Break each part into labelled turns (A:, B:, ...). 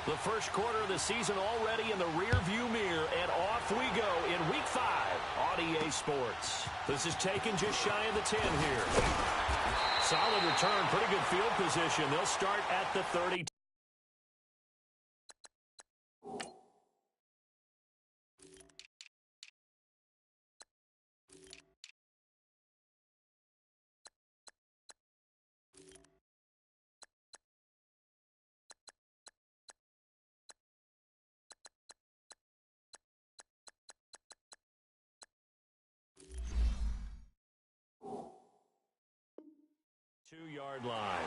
A: The first quarter of the season already in the rear-view mirror, and off we go in Week 5 on EA Sports. This is taken just shy of the 10 here. Solid return, pretty good field position. They'll start at the 30. Two-yard line.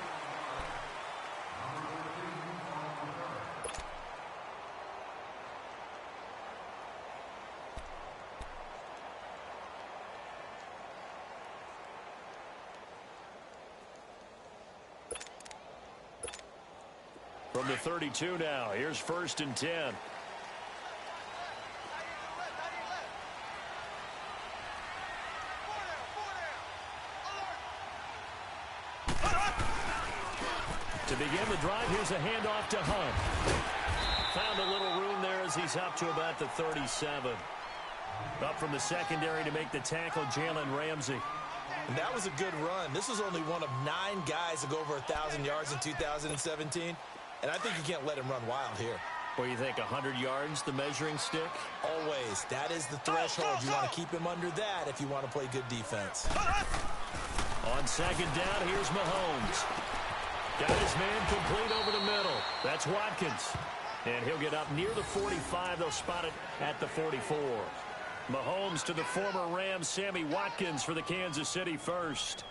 A: From the 32 now, here's 1st and 10. To begin the drive, here's a handoff to Hunt. Found a little room there as he's up to about the 37. Up from the secondary to make the tackle, Jalen Ramsey.
B: And that was a good run. This was only one of 9 guys to go over 1,000 yards in 2017. And I think you can't let him run wild here.
A: What do you think, 100 yards, the measuring stick?
B: Always. That is the threshold. You want to keep him under that if you want to play good defense.
A: On 2nd down, here's Mahomes. Got his man complete over the middle. That's Watkins. And he'll get up near the 45. They'll spot it at the 44. Mahomes to the former Rams, Sammy Watkins for the Kansas City first.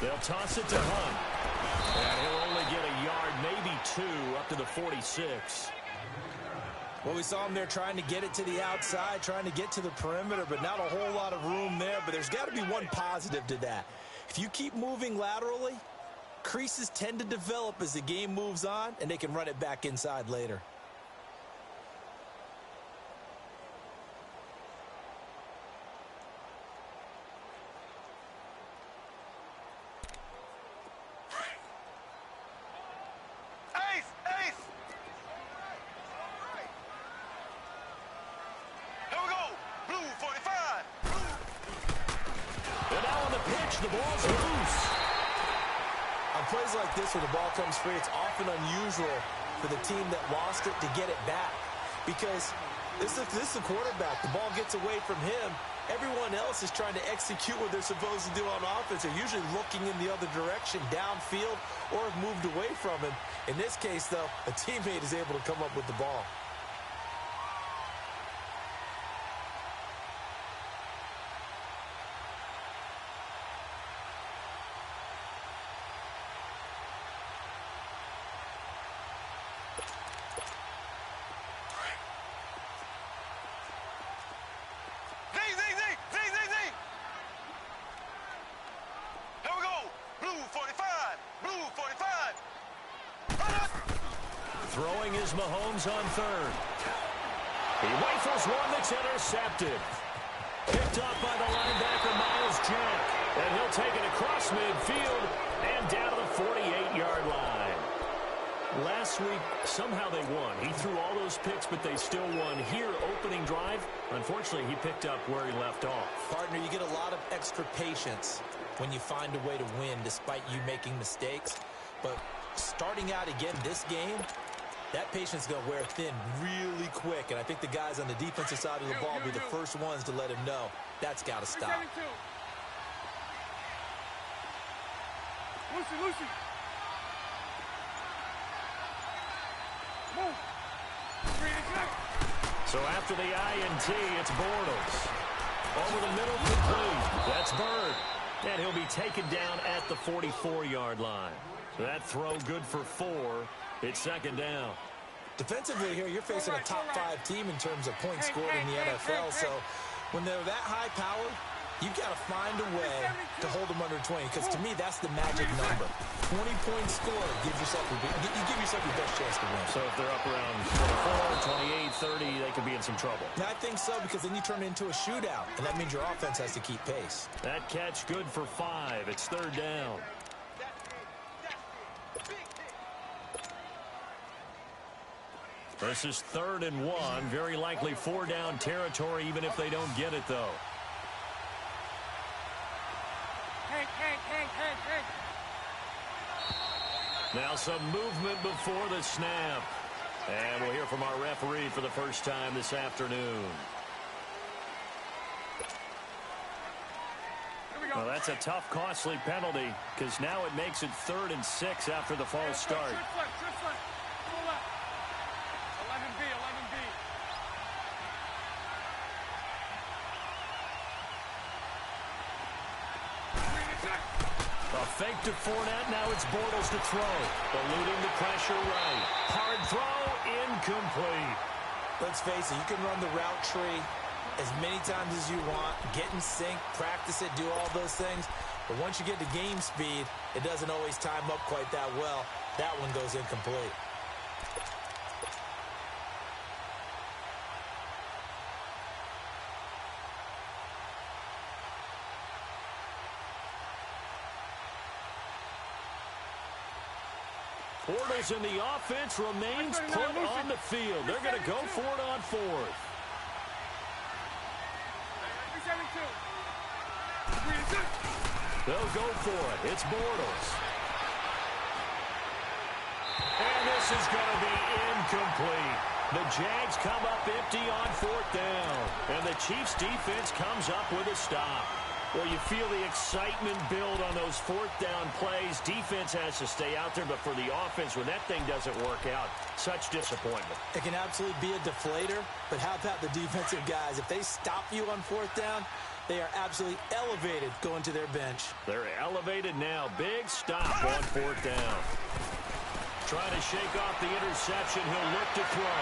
A: They'll toss it to Hunt. And he'll only get a yard, maybe 2, up to the 46.
B: Well, we saw him there trying to get it to the outside, trying to get to the perimeter, but not a whole lot of room there. But there's got to be one positive to that. If you keep moving laterally, creases tend to develop as the game moves on, and they can run it back inside later.
A: The ball's loose.
B: On plays like this where the ball comes free, it's often unusual for the team that lost it to get it back. Because this is the quarterback. The ball gets away from him. Everyone else is trying to execute what they're supposed to do on offense. They're usually looking in the other direction, downfield, or have moved away from him. In this case, though, a teammate is able to come up with the ball.
A: Throwing is Mahomes on 3rd. He rifles one that's intercepted. Picked up by the linebacker, Miles Jack. And he'll take it across midfield and down to the 48-yard line. Last week, somehow they won. He threw all those picks, but they still won. Here, opening drive, unfortunately, he picked up where he left off.
B: Partner, you get a lot of extra patience when you find a way to win despite you making mistakes. But starting out again this game, that patience is going to wear thin really quick, and I think the guys on the defensive side of the ball will be the first ones to let him know that's got to stop.
C: Lucy. Move.
A: So after the INT, it's Bortles. Over the middle, complete. That's Bird. And he'll be taken down at the 44-yard line. So that throw good for 4. It's 2nd down.
B: Defensively here, you're facing a top 5 team in terms of points scored in the NFL. So when they're that high powered, You've got to find a way to hold them under 20, because to me, that's the magic number. 20-point score gives yourself you give yourself your best chance to win.
A: So if they're up around 24, 28, 30, they could be in some trouble.
B: And I think so, because then you turn it into a shootout, and that means your offense has to keep pace.
A: That catch good for 5. It's third down. This is 3rd and 1. Very likely 4-down territory, even if they don't get it, though. Now some movement before the snap. And we'll hear from our referee for the first time this afternoon. Well, that's a tough, costly penalty, because now it makes it 3rd and 6 after the false start. A fake to Fournette. Now it's Bortles to throw. Eluding the pressure right. Hard throw. Incomplete.
B: Let's face it, you can run the route tree as many times as you want. Get in sync, practice it, do all those things. But once you get to game speed, it doesn't always time up quite that well. That one goes incomplete.
A: Bortles in the offense remains put on the field. They're going to go for it on 4th. They'll go for it. It's Bortles. And this is going to be incomplete. The Jags come up empty on 4th down. And the Chiefs defense comes up with a stop. Well, you feel the excitement build on those 4th down plays. Defense has to stay out there, but for the offense, when that thing doesn't work out, such disappointment.
B: It can absolutely be a deflator, but how about the defensive guys? If they stop you on 4th down, they are absolutely elevated going to their bench.
A: They're elevated now. Big stop on 4th down. Trying to shake off the interception. He'll look to throw.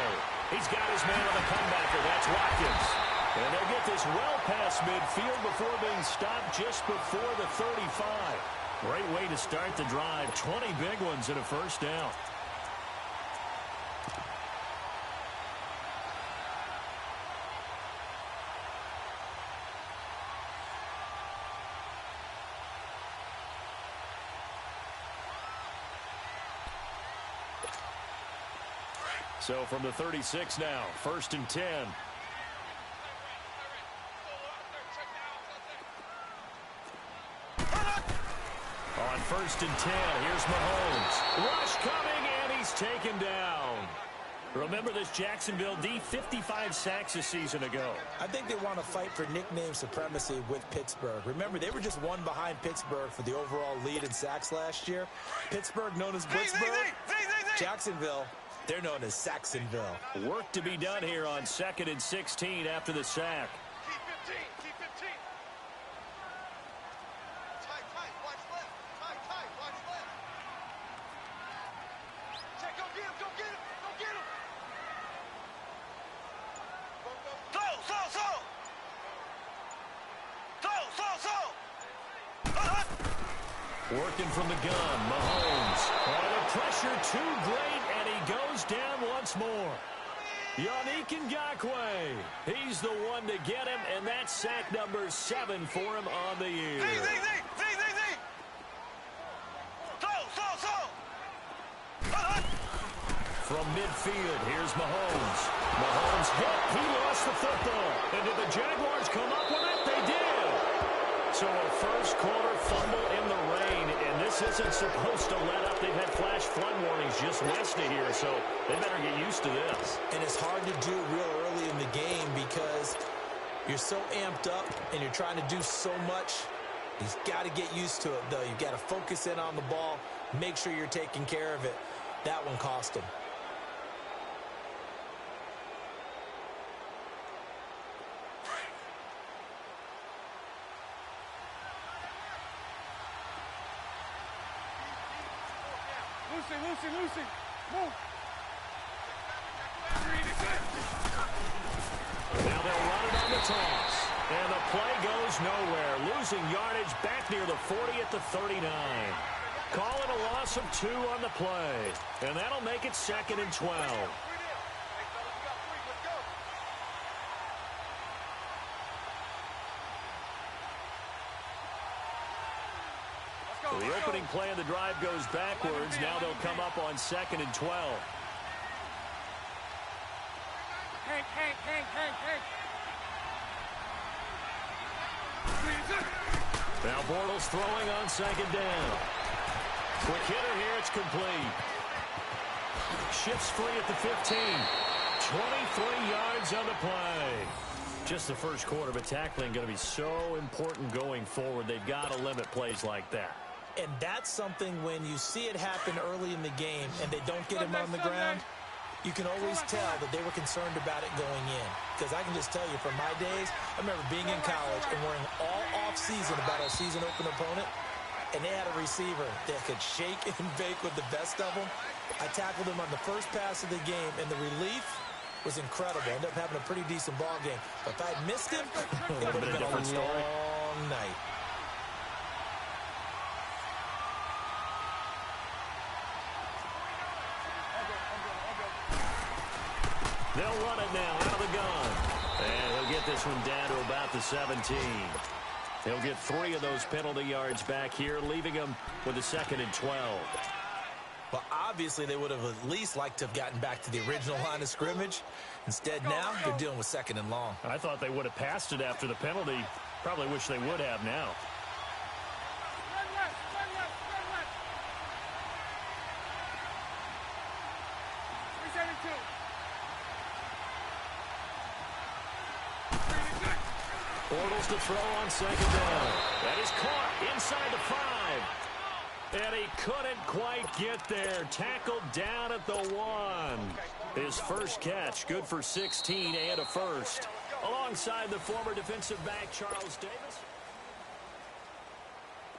A: He's got his man on the comebacker. That's Watkins. And they'll get this well past midfield before being stopped just before the 35. Great way to start the drive. 20 big ones in a first down. So from the 36 now, 1st and 10. On 1st and 10, here's Mahomes. Rush coming, and he's taken down. Remember this Jacksonville D, 55 sacks a season ago.
B: I think they want to fight for nickname supremacy with Pittsburgh. Remember, they were just one behind Pittsburgh for the overall lead in sacks last year. Pittsburgh known as Blitzburgh. Jacksonville, they're known as Saxonville.
A: Work to be done here on 2nd and 16 after the sack.
C: Keep 15. Tight, watch left. Tight, watch left. Check, go get him. Go.
A: Working from the gun, Mahomes. Oh, the pressure too great, and he goes down once more. Yannick Ngakoue. He's the one to get him, and that's sack number 7 for him on the year. From midfield, here's Mahomes. Mahomes hit. He lost the football. And did the Jaguars come up with it? They did. So a first quarter fumble in the rain, and this isn't supposed to let up. They've had flash flood warnings just west of here, so they better get used to this.
B: And it's hard to do real early in the game because you're so amped up and you're trying to do so much. You've got to get used to it, though. You've got to focus in on the ball, make sure you're taking care of it. That one cost him.
C: Lucy, move.
A: Now they'll run it on the toss. And the play goes nowhere. Losing yardage back near the 40 at the 39. Call it a loss of 2 on the play. And that'll make it 2nd and 12. The opening play of the drive goes backwards. Now they'll come up on 2nd and 12. Now Bortles throwing on 2nd down. Quick hitter here. It's complete. Shifts free at the 15. 23 yards on the play. Just the first quarter, but tackling going to be so important going forward. They've got to limit plays like that.
B: And that's something when you see it happen early in the game and they don't get him on the ground, you can always tell that they were concerned about it going in. Because I can just tell you from my days, I remember being in college and worrying all off-season about our season-open opponent, and they had a receiver that could shake and bake with the best of them. I tackled him on the first pass of the game, and the relief was incredible. I ended up having a pretty decent ball game. But if I had missed him, it would have been a long night.
A: They'll run it now out of the gun. And he'll get this one down to about the 17. He'll get 3 of those penalty yards back here, leaving him with a 2nd and 12.
B: Well, obviously, they would have at least liked to have gotten back to the original line of scrimmage. Instead, now they're dealing with 2nd and long.
A: I thought they would have passed it after the penalty. Probably wish they would have now. Bortles to throw on 2nd down. That is caught inside the 5. And he couldn't quite get there. Tackled down at the 1. His first catch, good for 16 and a first. Alongside the former defensive back, Charles Davis.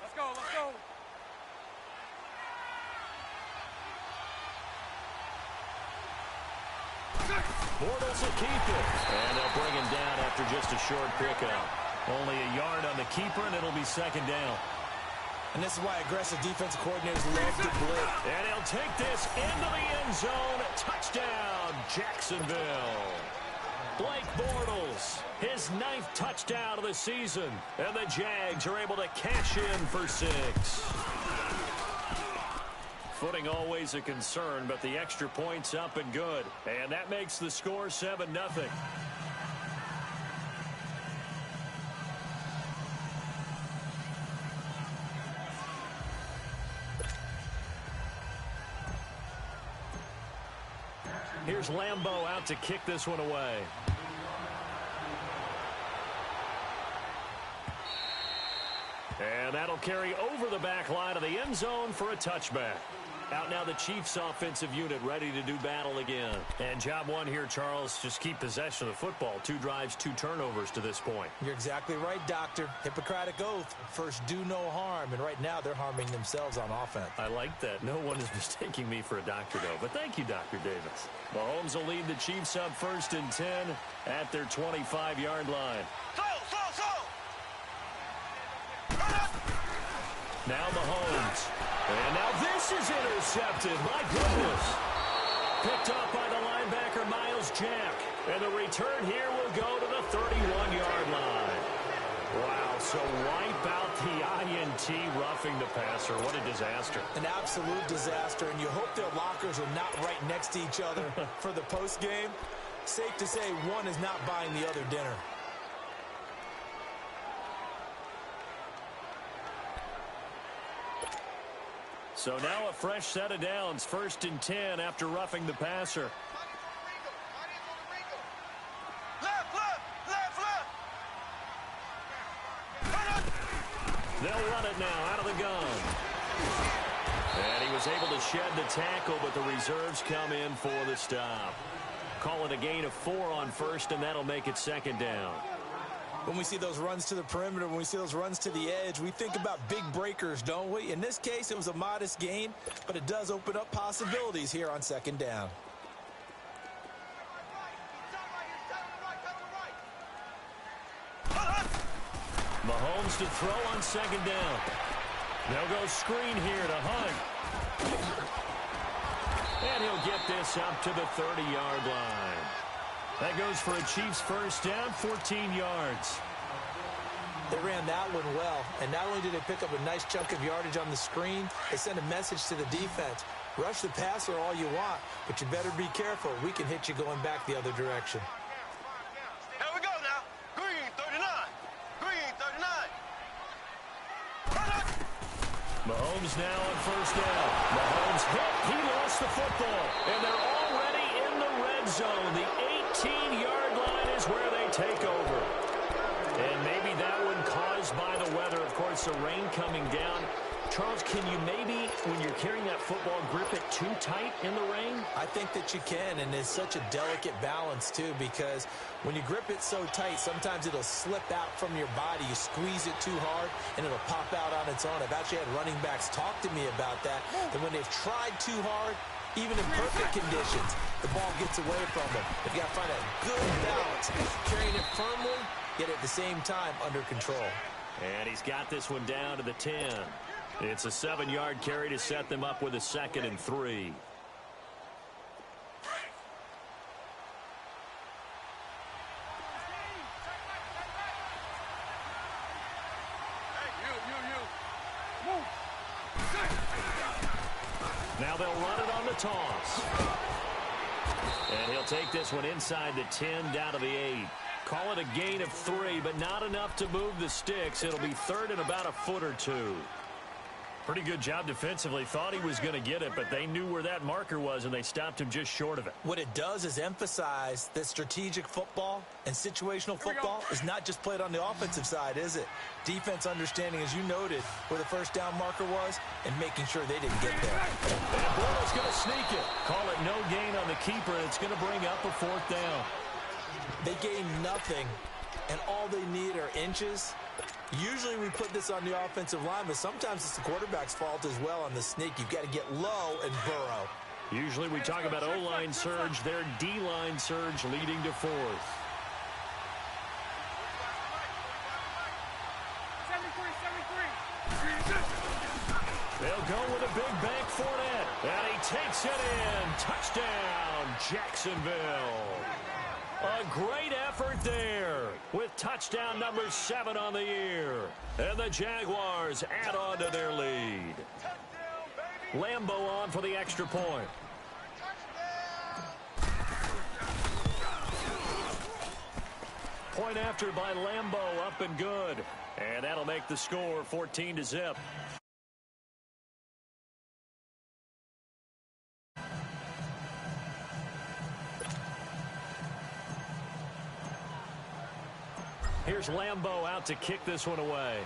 C: Let's go, let's go.
A: Bortles will keep it. And they'll bring him down after just a short pickup. Only a yard on the keeper, and it'll be 2nd down.
B: And this is why aggressive defensive coordinators love to blitz.
A: And he'll take this into the end zone. Touchdown, Jacksonville. Blake Bortles, his 9th touchdown of the season. And the Jags are able to cash in for 6. Footing always a concern, but the extra point's up and good. And that makes the score 7-0. Here's Lambeau out to kick this one away. And that'll carry over the back line of the end zone for a touchback. Out now the Chiefs offensive unit ready to do battle again. And job one here, Charles, just keep possession of the football. 2 drives, 2 turnovers to this point.
B: You're exactly right, Doctor. Hippocratic oath. First, do no harm. And right now, they're harming themselves on offense.
A: I like that. No one is mistaking me for a doctor, though. But thank you, Dr. Davis. Mahomes will lead the Chiefs up 1st and 10 at their 25-yard line. Now Mahomes. And now this is intercepted. My goodness. Picked up by the linebacker, Miles Jack. And the return here will go to the 31-yard line. Wow, so wipe out the INT roughing the passer. What a disaster.
B: An absolute disaster, and you hope their lockers are not right next to each other for the postgame. Safe to say one is not buying the other dinner.
A: So now a fresh set of downs, 1st and 10 after roughing the passer. They'll run it now out of the gun. And he was able to shed the tackle, but the reserves come in for the stop. Call it a gain of 4 on 1st, and that'll make it 2nd down.
B: When we see those runs to the perimeter, when we see those runs to the edge, we think about big breakers, don't we? In this case, it was a modest gain, but it does open up possibilities here on 2nd down.
A: Mahomes to throw on second down. They'll go screen here to Hunt. And he'll get this up to the 30-yard line. That goes for a Chiefs first down, 14 yards.
B: They ran that one well, and not only did they pick up a nice chunk of yardage on the screen, they sent a message to the defense. Rush the passer all you want, but you better be careful. We can hit you going back the other direction.
C: Here we go now. Green 39. Green 39.
A: Mahomes now on first down. Mahomes hit. He lost the football. And they're already in the red zone. The 18-yard line is where they take over. And maybe that one caused by the weather. Of course, the rain coming down. Charles, can you maybe, when you're carrying that football, grip it too tight in the rain?
B: I think that you can, and it's such a delicate balance, too, because when you grip it so tight, sometimes it'll slip out from your body. You squeeze it too hard, and it'll pop out on its own. I've actually had running backs talk to me about that when they've tried too hard, even in perfect conditions, the ball gets away from them. They've got to find a good balance, carrying it firmly, yet at the same time under control.
A: And he's got this one down to the 10. It's a 7-yard carry to set them up with a 2nd and 3. Now they'll run it on the toss. And he'll take this one inside the 10 down to the 8. Call it a gain of 3, but not enough to move the sticks. It'll be 3rd and about a foot or 2. Pretty good job defensively. Thought he was going to get it, but they knew where that marker was, and they stopped him just short of it.
B: What it does is emphasize that strategic football and situational football is not just played on the offensive side, is it? Defense understanding, as you noted, where the first down marker was and making sure they didn't get there.
A: And Burrow's going to sneak it. Call it no gain on the keeper, and it's going to bring up a 4th down.
B: They gain nothing, and all they need are inches. Usually we put this on the offensive line, but sometimes it's the quarterback's fault as well on the sneak. You've got to get low and burrow.
A: Usually we talk about O-line surge, their D-line surge leading to 4th. They'll go with a big bank for it, and he takes it in. Touchdown, Jacksonville. A great effort there with touchdown number 7 on the year. And the Jaguars add on to their lead. Lambeau on for the extra point. Point after by Lambeau, up and good. And that'll make the score 14-0. Here's Lambeau out to kick this one away.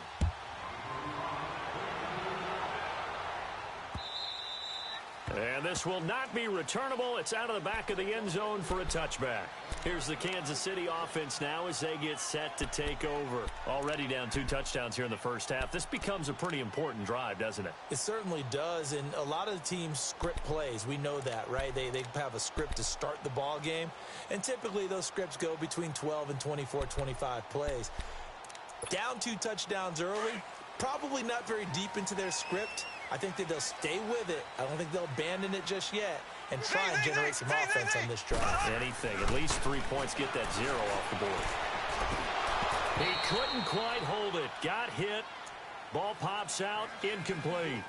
A: And this will not be returnable. It's out of the back of the end zone for a touchback. Here's the Kansas City offense now as they get set to take over. Already down 2 touchdowns here in the first half. This becomes a pretty important drive, doesn't it?
B: It certainly does, and a lot of the teams script plays. We know that, right? They have a script to start the ball game, and typically those scripts go between 12 and 24, 25 plays. Down 2 touchdowns early, probably not very deep into their script. I think that they'll stay with it. I don't think they'll abandon it just yet and try and generate some offense on this drive.
A: Anything. At least 3 points, get that 0 off the board. He couldn't quite hold it. Got hit. Ball pops out. Incomplete.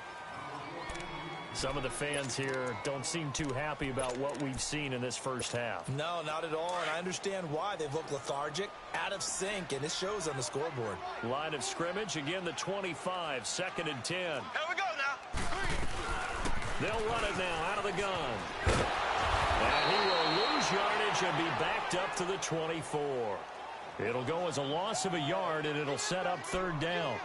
A: Some of the fans here don't seem too happy about what we've seen in this first half.
B: No, not at all, and I understand why. They've looked lethargic, out of sync, and it shows on the scoreboard.
A: Line of scrimmage, again the 25, 2nd and 10.
C: Here we go now.
A: They'll run it now out of the gun. And he will lose yardage and be backed up to the 24. It'll go as a loss of a yard, and it'll set up 3rd down.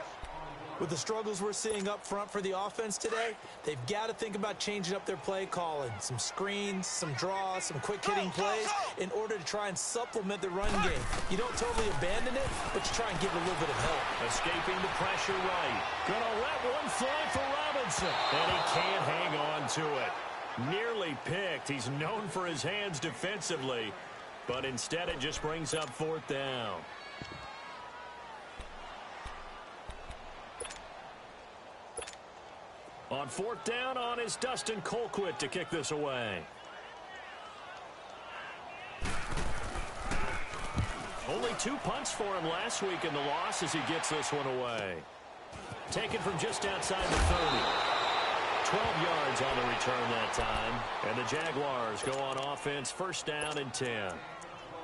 B: With the struggles we're seeing up front for the offense today, they've got to think about changing up their play calling. Some screens, some draws, some quick-hitting plays in order to try and supplement the run game. You don't totally abandon it, but you try and give it a little bit of help.
A: Escaping the pressure right. Gonna let one fly for Robinson. And he can't hang on to it. Nearly picked. He's known for his hands defensively, but instead it just brings up 4th down. On fourth down on is Dustin Colquitt to kick this away. Only 2 punts for him last week in the loss as he gets this one away. Taken from just outside the 30. 12 yards on the return that time. And the Jaguars go on offense, first down and 10.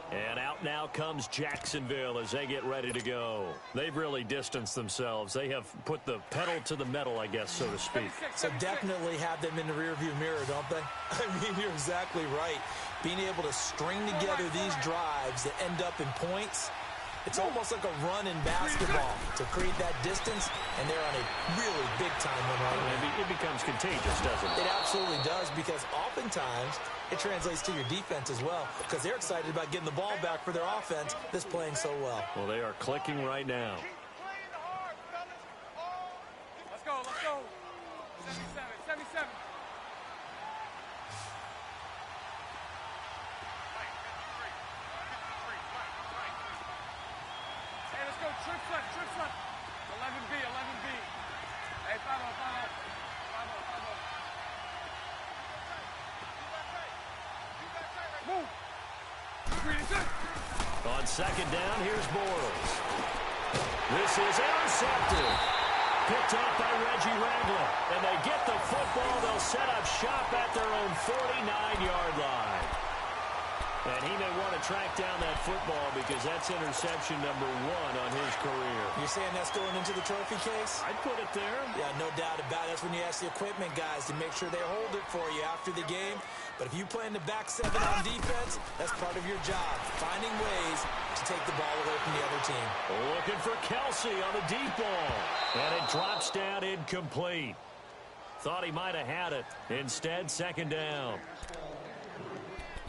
A: And out now comes Jacksonville as they get ready to go. They've really distanced themselves. They have put the pedal to the metal, I guess, so to speak.
B: So definitely have them in the rearview mirror, don't they? I mean, you're exactly right. Being able to string together these drives that end up in points, it's almost like a run in basketball to create that distance, and they're on a really big-time one right now.
A: It becomes contagious, doesn't it?
B: It absolutely does, because oftentimes it translates to your defense as well, because they're excited about getting the ball back for their offense that's playing so well.
A: Well, they are clicking right now.
D: Let's go, let's go. 77. Hey, let's go, trips left. 11B. Hey, 5-0. Move.
A: On second down, here's Bortles. This is intercepted. Picked off by Reggie Ragland. And they get the football. They'll set up shop at their own 49-yard line. And he may want to track down that football because that's interception number 1 on his career.
B: You're saying that's going into the trophy case?
A: I'd put it there.
B: Yeah, no doubt about it. That's when you ask the equipment guys to make sure they hold it for you after the game. But if you play in the back 7 on defense, that's part of your job, finding ways to take the ball away from the other team.
A: Looking for Kelsey on the deep ball. And it drops down incomplete. Thought he might have had it. Instead, second down.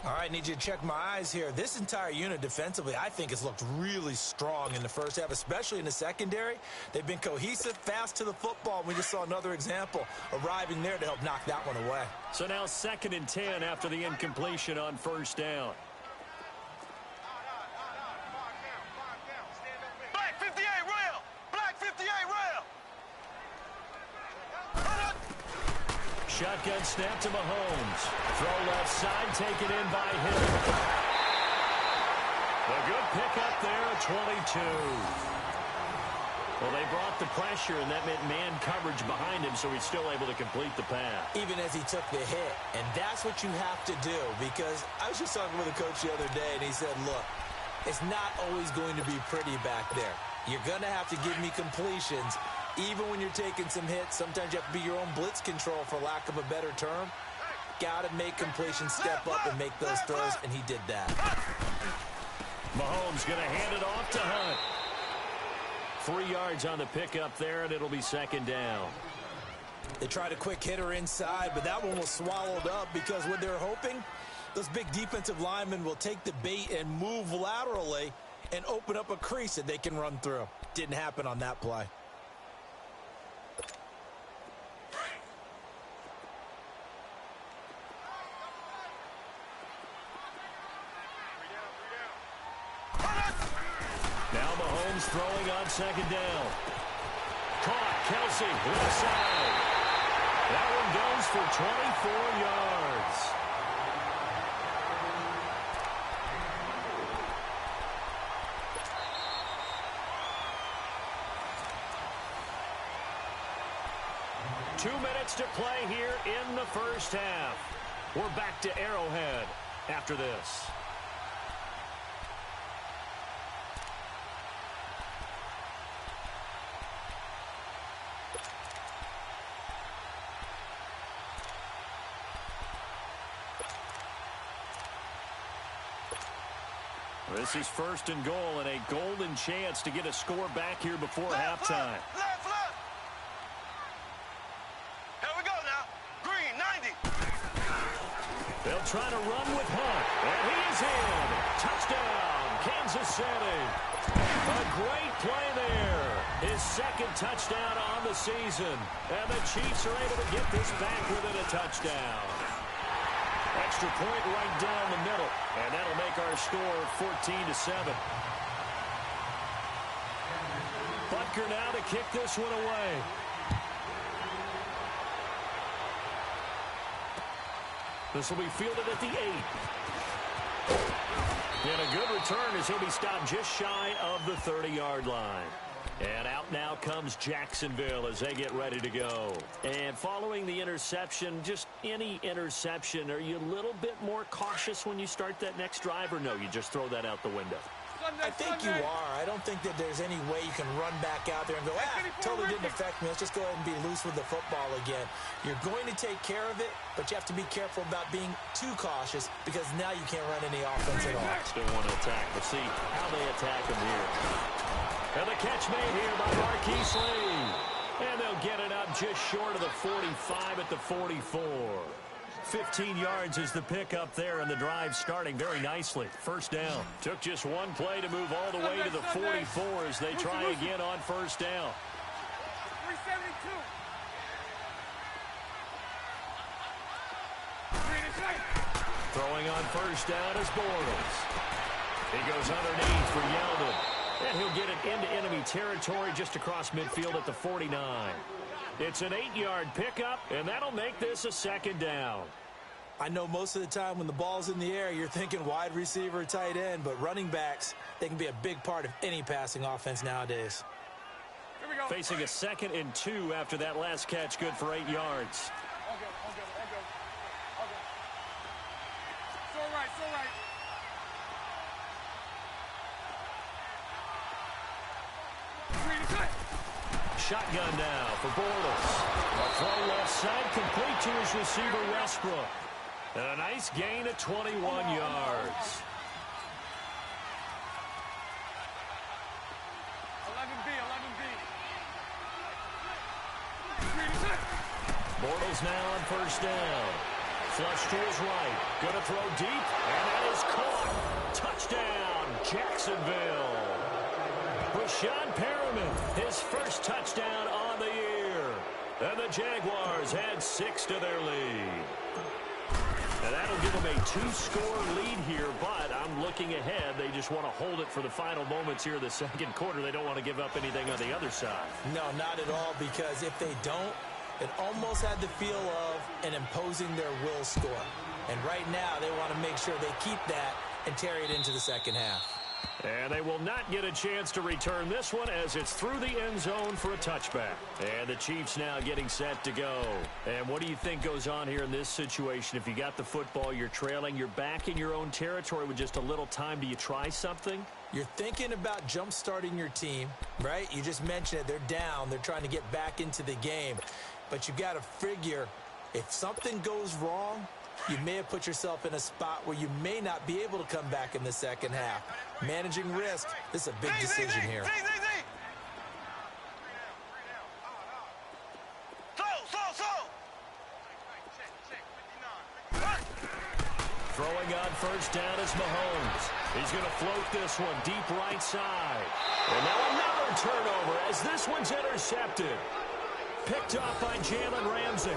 B: All right, need you to check my eyes here. This entire unit defensively, I think, has looked really strong in the first half, especially in the secondary. They've been cohesive, fast to the football. We just saw another example arriving there to help knock that one away.
A: So now 2nd and 10 after the incompletion on first down.
C: Black 58 rail! Black 58 rail!
A: Shotgun snap to Mahomes. Throw left side, taken in by Hill. A good pickup there at 22. Well, they brought the pressure, and that meant man coverage behind him, so he's still able to complete the pass.
B: Even as he took the hit. And that's what you have to do, because I was just talking with a coach the other day, and he said, look, it's not always going to be pretty back there. You're going to have to give me completions. Even when you're taking some hits, sometimes you have to be your own blitz control, for lack of a better term. Got to make completions, step up, and make those throws, and he did that.
A: Mahomes going to hand it off to Hunt. 3 yards on the pickup there, and it'll be second down.
B: They tried a quick hitter inside, but that one was swallowed up because what they're hoping, those big defensive linemen will take the bait and move laterally and open up a crease that they can run through. Didn't happen on that play.
A: Now Mahomes throwing on second down. Caught, Kelsey, left side. That one goes for 24 yards. Two minutes to play here in the first half. We're back to Arrowhead after this. This is first and goal and a golden chance to get a score back here before halftime.
C: Left. Here we go now. Green, 90.
A: They'll try to run with Hunt. And he is in. Touchdown, Kansas City. A great play there. His second touchdown on the season. And the Chiefs are able to get this back within a touchdown. Extra point right down the middle. And that'll make our score 14-7. Butker now to kick this one away. This will be fielded at the 8. And a good return as he'll be stopped just shy of the 30-yard line. And out now comes Jacksonville as they get ready to go. And following the interception, just any interception, are you a little bit more cautious when you start that next drive, or no, you just throw that out the window?
B: I think you are. I don't think that there's any way you can run back out there and go, totally didn't affect me. Let's just go ahead and be loose with the football again. You're going to take care of it, but you have to be careful about being too cautious because now you can't run any offense at all.
A: Still want to attack. We'll see how they attack him here. And the catch made here by Marquise Lee. And they'll get it up just short of the 45 at the 44. 15 yards is the pickup there, and the drive starting very nicely. First down. Took just one play to move all the way to the 44 as they try again on first down.
D: 372.
A: Throwing on first down is Bortles. He goes underneath for Yeldon. And he'll get it into enemy territory just across midfield at the 49. It's an 8-yard pickup, and that'll make this a second down.
B: I know most of the time when the ball's in the air, you're thinking wide receiver, tight end, but running backs, they can be a big part of any passing offense nowadays.
D: Here we go.
A: Facing a 2nd and 2 after that last catch, good for 8 yards.
D: All good. So right.
A: Shotgun now for Bortles. A throw left side, complete to his receiver, Westbrook. And a nice gain of 21 yards.
D: 11B.
A: Bortles now on first down. Flush to his right. Going to throw deep, and that is caught. Touchdown, Jacksonville. Rashad Perriman, his first touchdown on the year. And the Jaguars add 6 to their lead. And that'll give them a 2-score lead here, but I'm looking ahead. They just want to hold it for the final moments here in the second quarter. They don't want to give up anything on the other side.
B: No, not at all, because if they don't, it almost had the feel of an imposing their will score. And right now, they want to make sure they keep that and carry it into the second half.
A: And they will not get a chance to return this one as it's through the end zone for a touchback. And the Chiefs now getting set to go. And what do you think goes on here in this situation? If you got the football, you're trailing, you're back in your own territory with just a little time. Do you try something?
B: You're thinking about jump-starting your team, right? You just mentioned it. They're down. They're trying to get back into the game. But you got to figure if something goes wrong, you may have put yourself in a spot where you may not be able to come back in the second half. Managing risk, this is a big decision here.
A: Throwing on first down is Mahomes. He's going to float this one deep right side. And now another turnover as this one's intercepted. Picked off by Jalen Ramsey.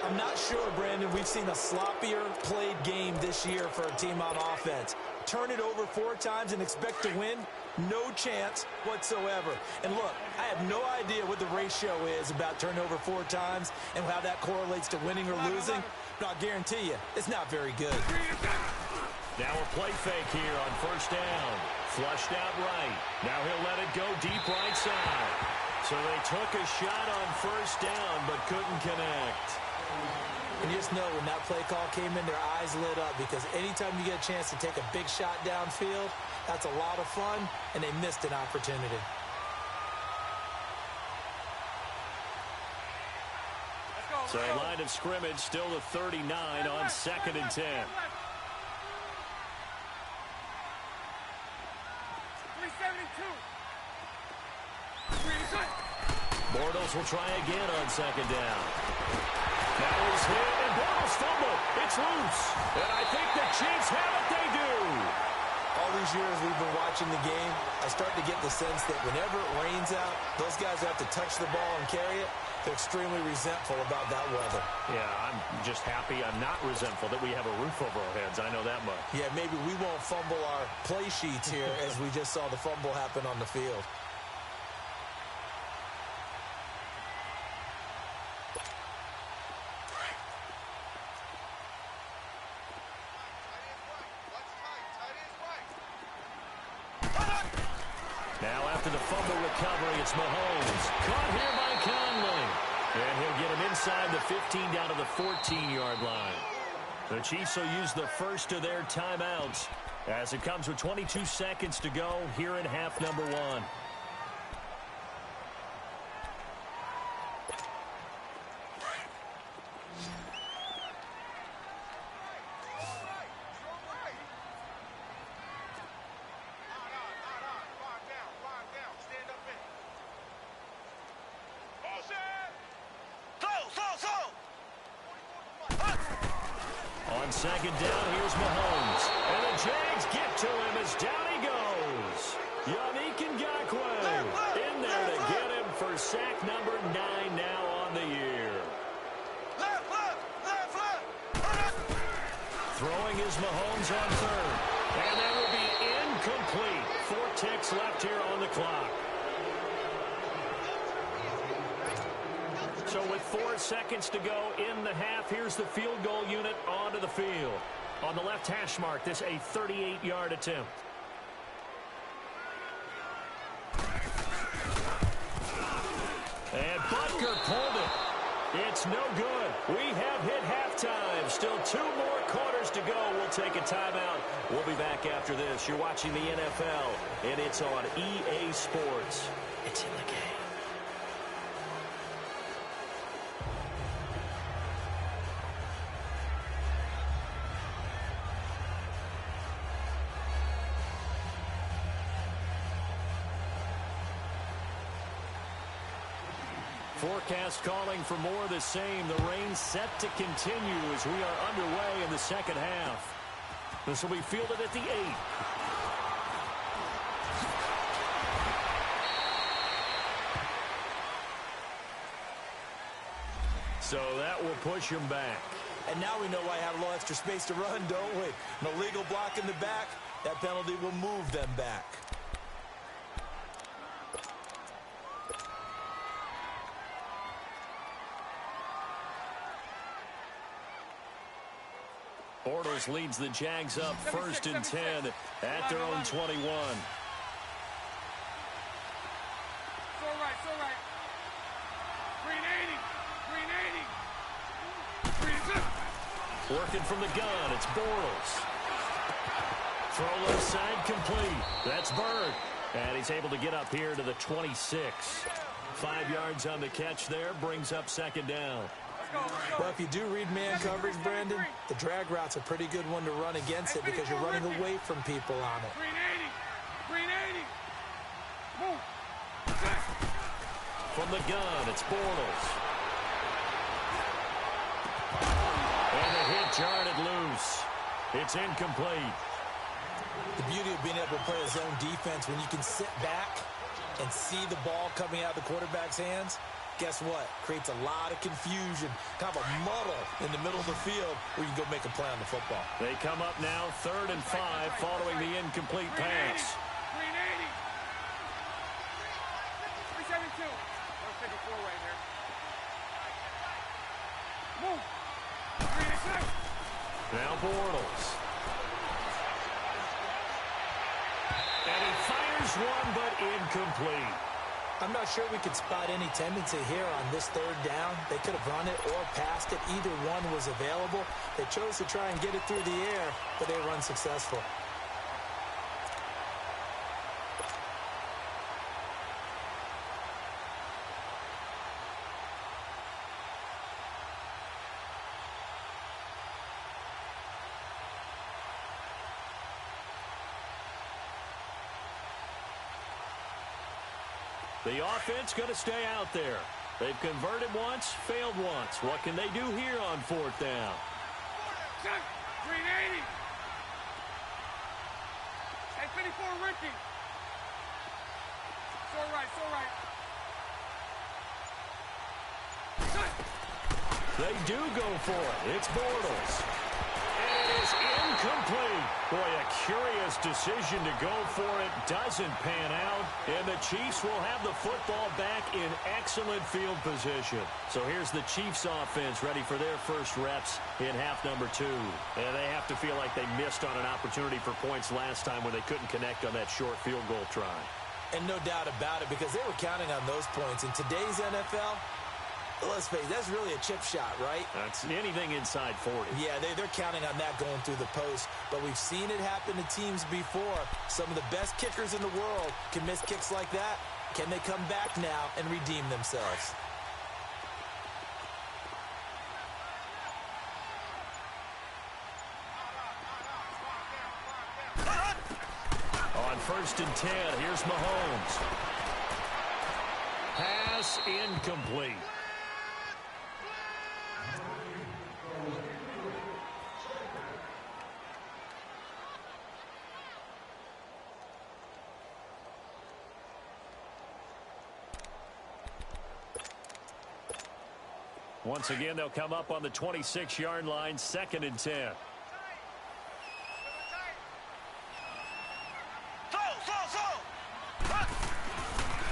B: I'm not sure, Brandon, we've seen a sloppier played game this year for a team on offense. Turn it over 4 times and expect to win? No chance whatsoever. And look, I have no idea what the ratio is about turnover 4 times and how that correlates to winning or losing. But I'll guarantee you, it's not very good.
A: Now a play fake here on first down. Flushed out right. Now he'll let it go deep right side. So they took a shot on first down but couldn't connect.
B: And you just know when that play call came in, their eyes lit up because anytime you get a chance to take a big shot downfield, that's a lot of fun, and they missed an opportunity.
A: So line of scrimmage still the 39 on 2nd and 10. Bortles will try again on 2nd down. Now he's hit, and Bortles fumble. It's loose. And I think the Chiefs have it. They do.
B: All these years we've been watching the game, I start to get the sense that whenever it rains out, those guys have to touch the ball and carry it. They're extremely resentful about that weather.
A: Yeah, I'm just happy I'm not resentful that we have a roof over our heads. I know that much.
B: Yeah, maybe we won't fumble our play sheets here as we just saw the fumble happen on the field.
A: Now after the fumble recovery, it's Mahomes. Caught here by Conley. And he'll get him inside the 15 down to the 14-yard line. The Chiefs will use the first of their timeouts as it comes with 22 seconds to go here in half number one. On second down, here's Mahomes. And the Jags get to him as down he goes. Yannick Ngakoue in there to get him for sack number 9 now on the year. Throwing is Mahomes on third. And that will be incomplete. 4 ticks left here on the clock. So with 4 seconds to go in the half, here's the field goal unit onto the field. On the left hash mark, this a 38-yard attempt. And Butker pulled it. It's no good. We have hit halftime. Still 2 more quarters to go. We'll take a timeout. We'll be back after this. You're watching the NFL, and it's on EA Sports. It's in the game. Forecast calling for more of the same. The rain set to continue as we are underway in the second half. This will be fielded at the 8. So that will push him back.
B: And now we know why I have a little extra space to run, don't we? An illegal block in the back. That penalty will move them back.
A: Bortles leads the Jags up 1st and 10 at their own 21.
D: So right, so right. Green 80. Green 80. Green 6.
A: Working from the gun, it's Bortles. Throw left side complete. That's Bird. And he's able to get up here to the 26. 5 yards on the catch there, brings up 2nd down.
B: Well, if you do read man coverage, Brandon, the drag route's a pretty good one to run against it because you're running away from people on it.
D: Green 80. Green 80. Move.
A: From the gun, it's Bortles. And the hit jarred loose. It's incomplete.
B: The beauty of being able to play a zone defense when you can sit back and see the ball coming out of the quarterback's hands, guess what? Creates a lot of confusion, kind of a muddle in the middle of the field where you can go make a play on the football.
A: They come up now 3rd and 5 following the incomplete pass.
D: Green 80. 372. Let's take a 4 right here. Move. Green 6.
A: Now Bortles. And he fires one, but incomplete.
B: I'm not sure we could spot any tendency here on this 3rd down. They could have run it or passed it. Either one was available. They chose to try and get it through the air, but they were unsuccessful.
A: The offense going to stay out there. They've converted once, failed once. What can they do here on 4th down?
D: Green 80. Hey, 54, Ricky. So right, so right.
A: They do go for it. It's Bortles. And it is incomplete. Boy, a curious decision to go for it. Doesn't pan out. And the Chiefs will have the football back in excellent field position. So here's the Chiefs offense ready for their first reps in half number 2. And they have to feel like they missed on an opportunity for points last time when they couldn't connect on that short field goal try.
B: And no doubt about it, because they were counting on those points. In today's NFL, let's face it, that's really a chip shot, right?
A: That's anything inside 40.
B: Yeah, they're counting on that going through the post. But we've seen it happen to teams before. Some of the best kickers in the world can miss kicks like that. Can they come back now and redeem themselves?
A: On 1st and 10, here's Mahomes. Pass incomplete. Once again, they'll come up on the 26-yard line, 2nd and 10.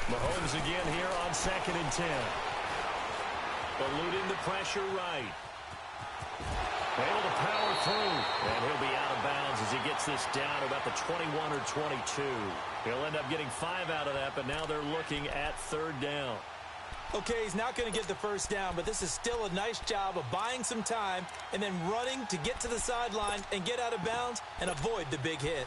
A: Mahomes again here on 2nd and 10. Eluding the pressure right. Able to power through. And he'll be out of bounds as he gets this down about the 21 or 22. He'll end up getting 5 out of that, but now they're looking at 3rd down.
B: Okay, he's not going to get the first down, but this is still a nice job of buying some time and then running to get to the sideline and get out of bounds and avoid the big hit.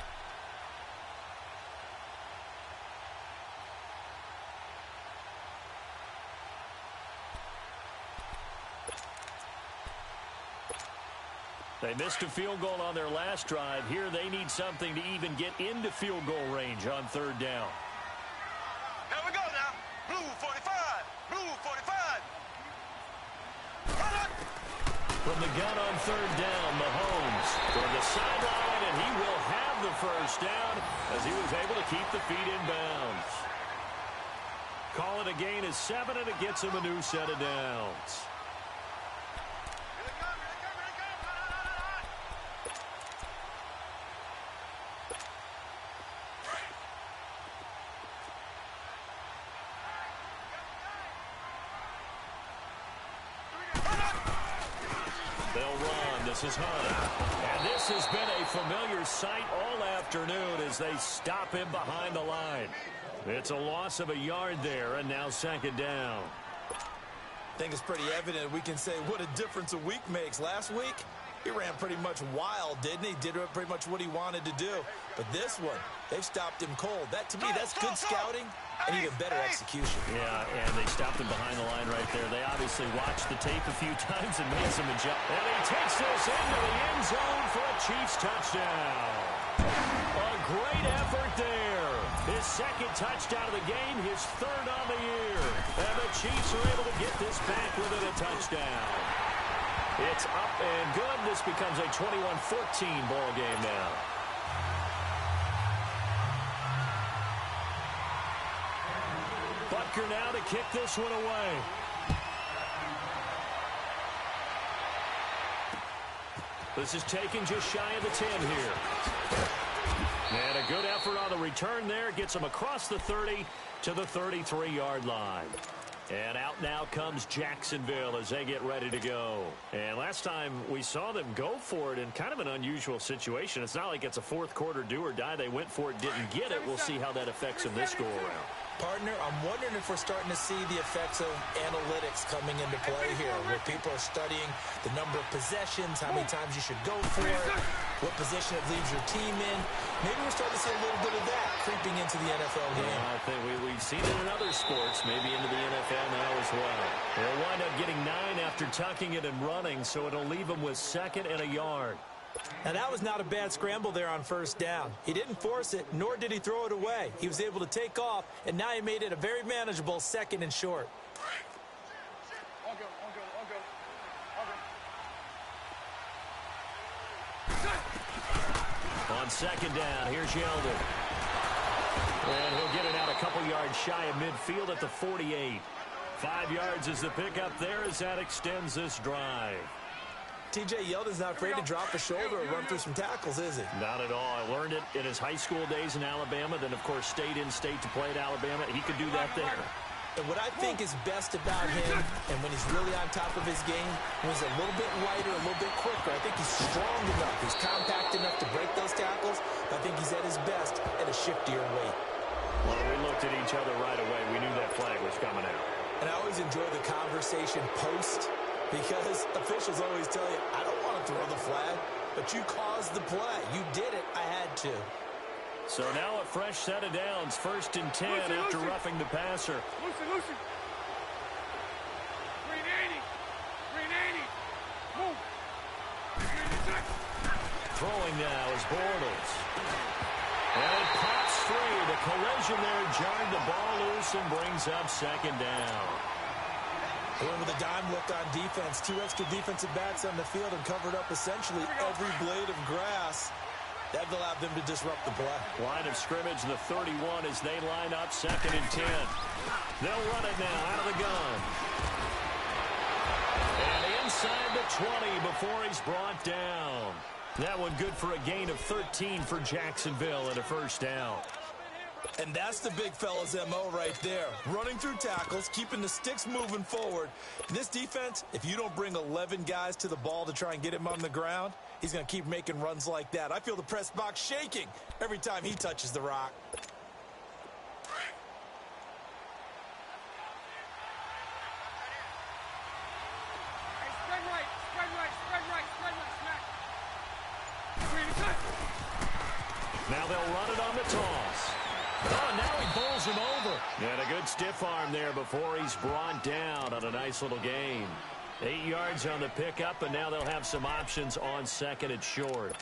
A: They missed a field goal on their last drive. Here they need something to even get into field goal range on 3rd down.
C: Here we go now. Blue 45. Blue 45.
A: From the gun on 3rd down, Mahomes toward the sideline, and he will have the first down as he was able to keep the feet in bounds. Call it a gain of 7, and it gets him a new set of downs. This is Hunt. And this has been a familiar sight all afternoon as they stop him behind the line. It's a loss of a yard there, and now 2nd down.
B: I think it's pretty evident we can say what a difference a week makes. Last week, he ran pretty much wild, didn't he? Did pretty much what he wanted to do. But this one, they've stopped him cold. That, to me, that's good scouting and even better execution.
A: Yeah, and they stopped him behind the line right there. They obviously watched the tape a few times and made some adjustments. And he takes this into the end zone for a Chiefs touchdown. A great effort there. His 2nd touchdown of the game, his 3rd on the year. And the Chiefs are able to get this back within a touchdown. It's up and good. This becomes a 21-14 ball game now. Butker now to kick this one away. This is taken just shy of the 10 here. And a good effort on the return there. Gets him across the 30 to the 33-yard line. And out now comes Jacksonville as they get ready to go. And last time we saw them go for it in kind of an unusual situation. It's not like it's a 4th quarter do or die. They went for it, didn't get it. We'll see how that affects them this go-around.
B: Partner, I'm wondering if we're starting to see the effects of analytics coming into play here, where people are studying the number of possessions, how many times you should go for it, what position it leaves your team in. Maybe we're starting to see a little bit of that creeping into the NFL game.
A: Yeah, I think we've seen it in other sports, maybe into the NFL now as well. They'll wind up getting 9 after tucking it and running, so it'll leave them with 2nd and a yard.
B: Now, that was not a bad scramble there on 1st down. He didn't force it, nor did he throw it away. He was able to take off, and now he made it a very manageable 2nd and short.
A: On 2nd down, here's Yeldon. And he'll get it out a couple yards shy of midfield at the 48. 5 yards is the pickup there as that extends this drive.
B: T.J. Yeldon's not afraid to drop a shoulder or run through some tackles, is he?
A: Not at all. I learned it in his high school days in Alabama, then, of course, stayed in state to play at Alabama. He could do that there.
B: And what I think is best about him, and when he's really on top of his game, when he's a little bit lighter, a little bit quicker, I think he's strong enough. He's compact enough to break those tackles. But I think he's at his best at a shiftier weight.
A: Well, we look looked at each other right away. We knew that flag was coming out.
B: And I always enjoy the conversation post because officials always tell you, I don't want to throw the flag, but you caused the play. You did it. I had to.
A: So now a fresh set of downs. 1st and 10 after roughing the passer.
D: Lucy. Green 80. Move.
A: Throwing now is Bortles. And it pops free. The collision there jarred the ball loose and brings up 2nd down.
B: Going with a dime look on defense. 2 extra defensive backs on the field and covered up essentially every blade of grass. That allowed them to disrupt the play.
A: Line of scrimmage, the 31 as they line up 2nd and 10. They'll run it now out of the gun. And inside the 20 before he's brought down. That one good for a gain of 13 for Jacksonville and a 1st down.
B: And that's the big fella's MO right there. Running through tackles, keeping the sticks moving forward. In this defense, if you don't bring 11 guys to the ball to try and get him on the ground, he's going to keep making runs like that. I feel the press box shaking every time he touches the rock.
D: Spread right.
A: Now they'll run it on the toss. Oh, now he bowls him over. And a good stiff arm there before he's brought down on a nice little gain. 8 yards on the pickup, and now they'll have some options on 2nd and short.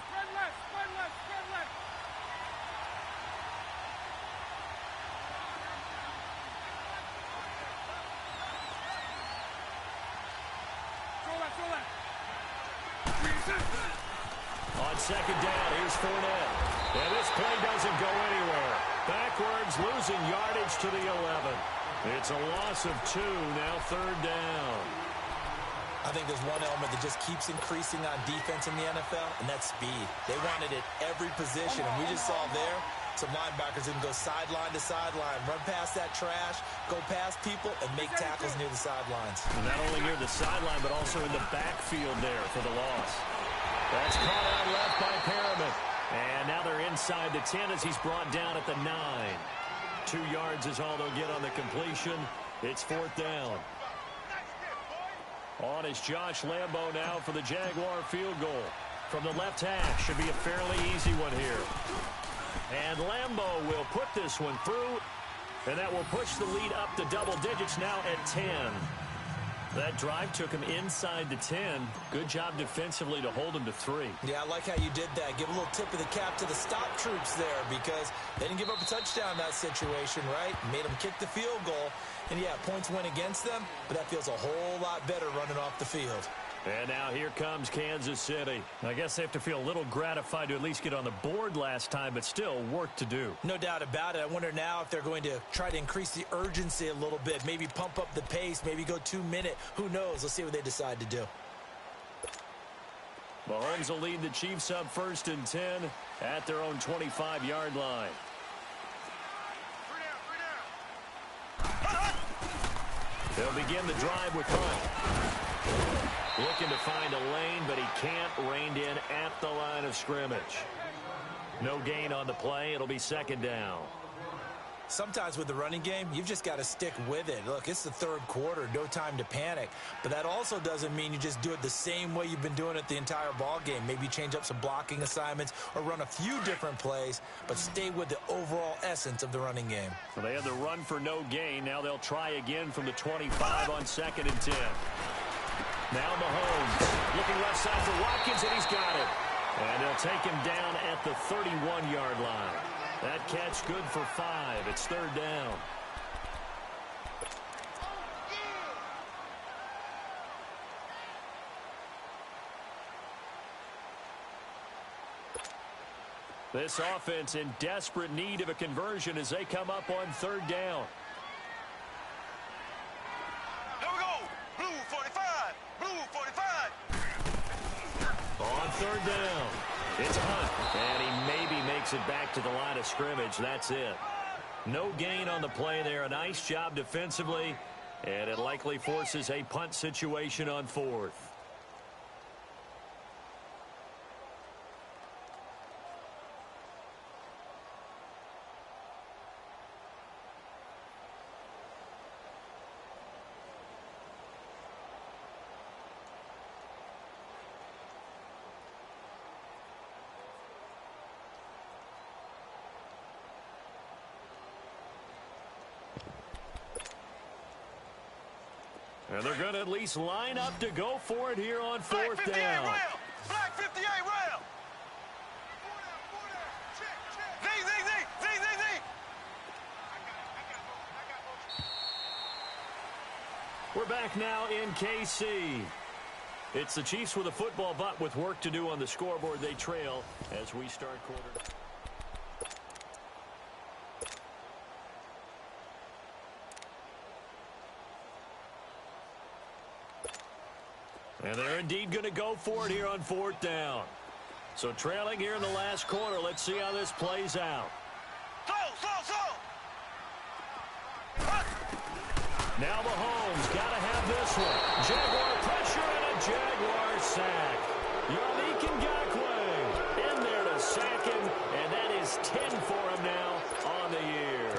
D: Spread left.
A: On 2nd down, here's Fournette. And this play doesn't go anywhere. Backwards, losing yardage to the 11. It's a loss of 2, now 3rd down.
B: I think there's one element that just keeps increasing on defense in the NFL, and that's speed. They want it at every position, and we just saw there some linebackers who can go sideline to sideline, run past that trash, go past people, and make tackles near the sidelines.
A: And not only near the sideline, but also in the backfield there for the loss. That's caught out left by Perriman. And now they're inside the 10 as he's brought down at the 9. 2 yards is all they'll get on the completion. It's 4th down. On is Josh Lambo now for the Jaguar field goal. From the left hash, should be a fairly easy one here. And Lambo will put this one through, and that will push the lead up to double digits now at 10. That drive took him inside the 10. Good job defensively to hold him to 3.
B: Yeah, I like how you did that. Give a little tip of the cap to the stop troops there because they didn't give up a touchdown in that situation, right? Made them kick the field goal. And, yeah, points went against them, but that feels a whole lot better running off the field.
A: And now here comes Kansas City. I guess they have to feel a little gratified to at least get on the board last time, but still work to do.
B: No doubt about it. I wonder now if they're going to try to increase the urgency a little bit, maybe pump up the pace, maybe go 2-minute. Who knows? Let's see what they decide to do.
A: Mahomes will lead the Chiefs up 1st and 10 at their own 25-yard line. They'll begin the drive with Hunt. Looking to find a lane, but he can't. Reined in at the line of scrimmage. No gain on the play. It'll be 2nd down.
B: Sometimes with the running game, you've just got to stick with it. Look, it's the 3rd quarter, no time to panic. But that also doesn't mean you just do it the same way you've been doing it the entire ball game. Maybe change up some blocking assignments or run a few different plays, but stay with the overall essence of the running game.
A: Well, they had the run for no gain. Now they'll try again from the 25 on 2nd and 10. Now Mahomes looking left side for Watkins, and he's got it. And they'll take him down at the 31-yard line. That catch good for 5. It's 3rd down. This offense in desperate need of a conversion as they come up on 3rd down.
C: Here we go. Blue 45. Blue 45.
A: On 3rd down, it's Hunt, and he maybe makes it back to the line of scrimmage. That's it. No gain on the play there. A nice job defensively, and it likely forces a punt situation on 4th. And they're going to at least line up to go for it here on fourth
C: Black 58
A: down.
C: round. Black 58 round. Z, Z, Z, Z, Z, Z.
A: We're back now in KC. It's the Chiefs with a football, but with work to do on the scoreboard. They trail as we start quarter. And they're indeed going to go for it here on fourth down. So trailing here in the last quarter. Let's see how this plays out. Now Mahomes got to have this one. Jaguar pressure and a Jaguar sack. Yannick Ngakoue in there to sack him, and that is 10 for him now on the year.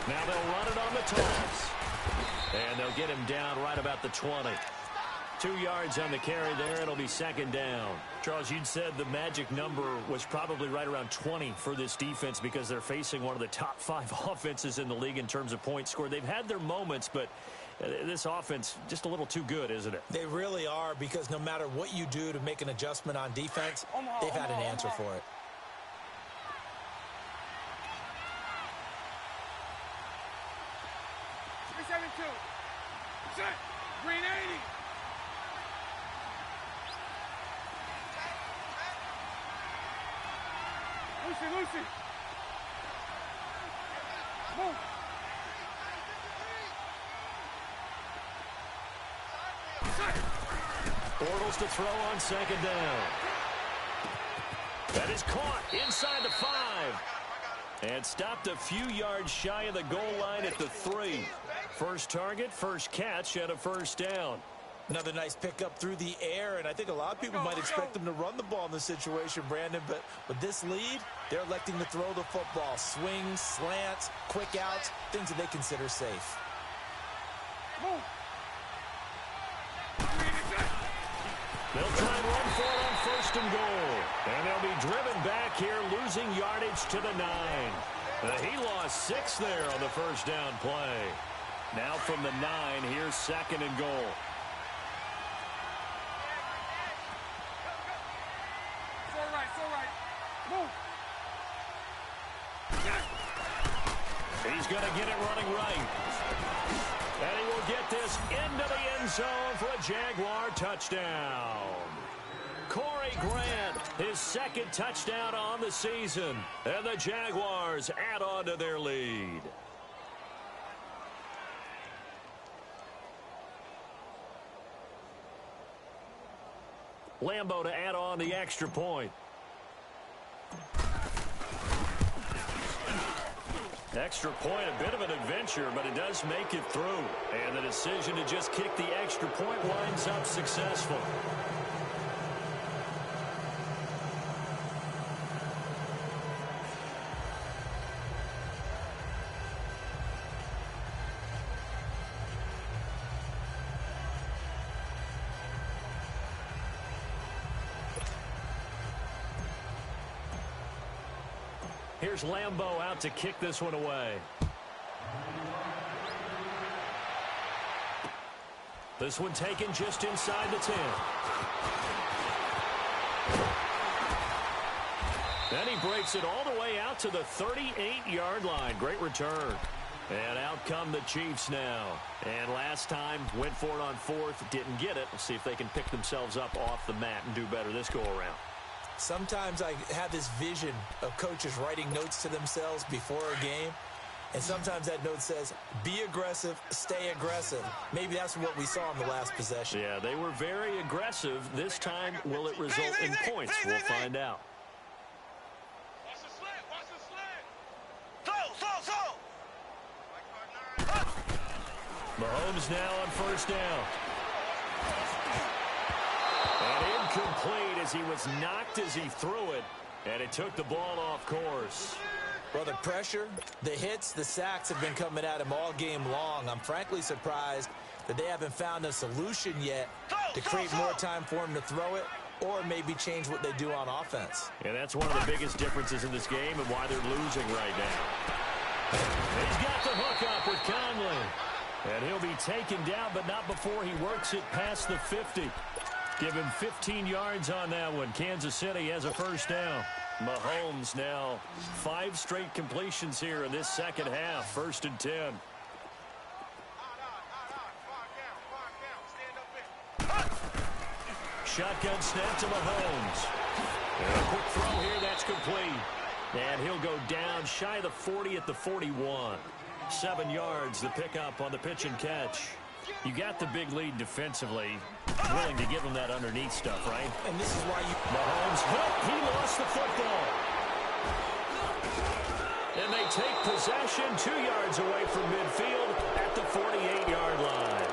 A: Now they'll run it on the toss. And they'll get him down right about the 20. 2 yards on the carry there. It'll be second down. Charles, you'd said the magic number was probably right around 20 for this defense because they're facing one of the top 5 offenses in the league in terms of points scored. They've had their moments, but this offense just a little too good, isn't it?
B: They really are, because no matter what you do to make an adjustment on defense, they've had an answer for it.
D: Set. Green 80. Lucy. Move.
A: Bortles to throw on second down. That is caught inside the 5. And stopped a few yards shy of the goal line at the 3. First target, first catch, and a first down.
B: Another nice pickup through the air, and I think a lot of people might expect them to run the ball in this situation, Brandon, but with this lead, they're electing to throw the football. Swings, slants, quick outs, things that they consider safe.
D: Move.
A: They'll try and run for it on first and goal. And they'll be driven back here, losing yardage to the 9. He lost 6 there on the first down play. Now from the 9, here's second and goal.
D: It's all right. Move.
A: He's going to get it running right. And he will get this into the end zone for a Jaguar touchdown. Corey Grant, his second touchdown on the season. And the Jaguars add on to their lead. Lambeau to add on the extra point. Extra point, a bit of an adventure, but it does make it through. And the decision to just kick the extra point winds up successful. Here's Lambeau out to kick this one away. This one taken just inside the 10. Then he breaks it all the way out to the 38-yard line. Great return. And out come the Chiefs now. And last time, went for it on fourth, didn't get it. We'll see if they can pick themselves up off the mat and do better this go-around.
B: Sometimes I have this vision of coaches writing notes to themselves before a game, and sometimes that note says, be aggressive, stay aggressive. Maybe that's what we saw in the last possession.
A: Yeah, they were very aggressive. This time, will it result in points? We'll find out.
C: Watch the slant. Throw.
A: Mahomes now on first down. And incomplete as he was knocked as he threw it. And it took the ball off course.
B: Well, the pressure, the hits, the sacks have been coming at him all game long. I'm frankly surprised that they haven't found a solution yet to create more time for him to throw it or maybe change what they do on offense.
A: And that's one of the biggest differences in this game and why they're losing right now. And he's got the hook up with Conley. And he'll be taken down, but not before he works it past the 50. Give him 15 yards on that one. Kansas City has a first down. Mahomes now 5 straight completions here in this second half. 1st and 10. Shotgun snap to Mahomes. And a quick throw here, that's complete. And he'll go down shy of the 40 at the 41. 7 yards, the pickup on the pitch and catch. You got the big lead defensively. Willing to give him that underneath stuff, right?
B: And this is why
A: Mahomes hit. He lost the football. And they take possession 2 yards away from midfield at the 48-yard line.